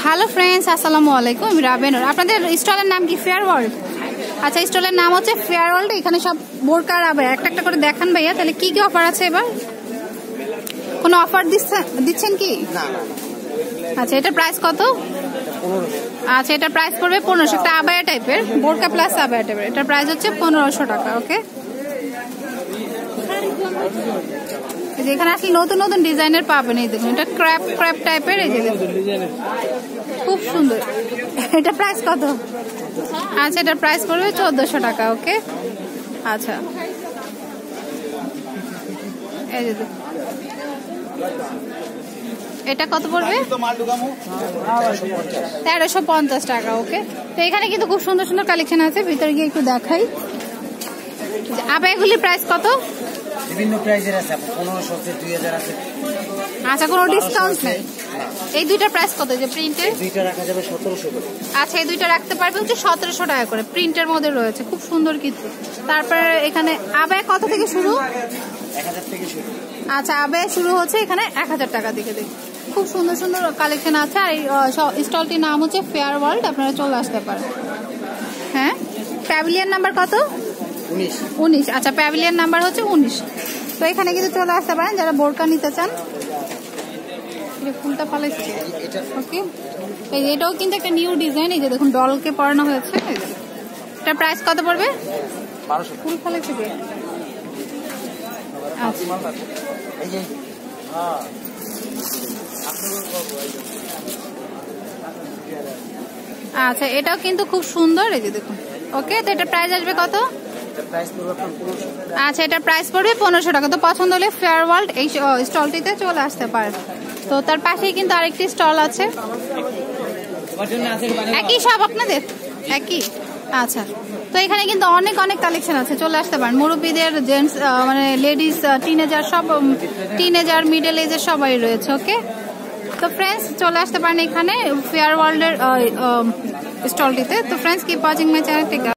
Hello friends, আসসালামু আলাইকুম। আমি রাবেনুর। আপনাদের স্টলের নাম কি? Fair world. আচ্ছা, স্টলের নাম হচ্ছে ফেয়ার ওয়ার্ল্ড। এখানে সব বোরকার আবার একটা একটা করে দেখান ভাইয়া। তাহলে কি কি অফার আছে এবার? কোনো অফার দিচ্ছেন কি? আচ্ছা, এটার প্রাইস কত? আচ্ছা, এটার প্রাইস পড়বে 1500। একটা আবায়া টাইপের বোরকা প্লাস আবায়া টাইপের, এটার প্রাইস হচ্ছে 1500 টাকা। ওকে, এখানে আসলে নতুন নতুন ডিজাইনের পাবেন। এই দেখুন, এটা ক্র্যাপ টাইপের। এই যে খুব সুন্দর। এটা প্রাইস কত? আচ্ছা, এটার প্রাইস পড়বে 1400 টাকা। ওকে, আচ্ছা, এই যে এটা কত পড়বে? 1350 টাকা। ওকে, তো এখানে কিন্তু খুব সুন্দর সুন্দর কালেকশন আছে। ভিতরে গিয়ে একটু দেখাই। আবায়াগুলির প্রাইস কত? বিভিন্ন প্রাইজের আছে, 1500 আছে, 2000 আছে। আচ্ছা, কোনো ডিসকাউন্ট নেই? এই দুইটার প্রাইস কত? যে প্রিন্টের দুইটা রাখা যাবে 1700 করে। আচ্ছা, এই দুইটা রাখতে পারবে হচ্ছে 1700 টাকা করে। প্রিন্টের মধ্যে রয়েছে, খুব সুন্দর কিছু। তারপরে এখানে আবায়া কত থেকে শুরু? 1000 থেকে শুরু। আচ্ছা, আবায়া শুরু হচ্ছে এখানে 1000 টাকা থেকে। দেখি খুব সুন্দর সুন্দর কালেকশন আছে। আর এই স্টলটির নাম হচ্ছে ফেয়ার ওয়ার্ল্ড। আপনারা চলে আসতে পারেন। হ্যাঁ, প্যাভিলিয়ন নাম্বার কত? 19। আচ্ছা, প্যাভিলিয়ন নাম্বার হচ্ছে 19। তো এখানে কিন্তু চলে আসতে পারেন যারা বোরকা নিতে চান। ফুলটা ফালাইছে। ওকে, এই এটাও কিন্তু একটা নিউ ডিজাইন। এই যে দেখুন, ডলকে পরানো হয়েছে। এটার প্রাইস কত পড়বে? 1200। ফুল ফালাইছে কি? আচ্ছা, এটাও কিন্তু খুব সুন্দর। এই যে দেখুন। ওকে, তো এটার প্রাইস আসবে কত? আচ্ছা, এটার প্রাইস পড়বে 1500 টাকা। তো পছন্দ হলে ফেয়ার ওয়ার্ল্ড এই স্টলটিতে চলে আসতে পারেন। তো তার পাশেই কিন্তু আরেকটি স্টল আছে। একই সব আপনাদের একই? আচ্ছা, তো এখানে কিন্তু অনেক অনেক কালেকশন আছে। চলে আসতে পারেন। মুরব্বীদের, জেন্টস, মানে লেডিস, টিনেজার, সব টিনেজার, মিডল এজের সবাই রয়েছে। ওকে, তো ফ্রেন্ডস চলে আসতে পারেন এখানে ফেয়ার ওয়ার্ল্ডের স্টলটিতে। তো friends, keep watching my channel.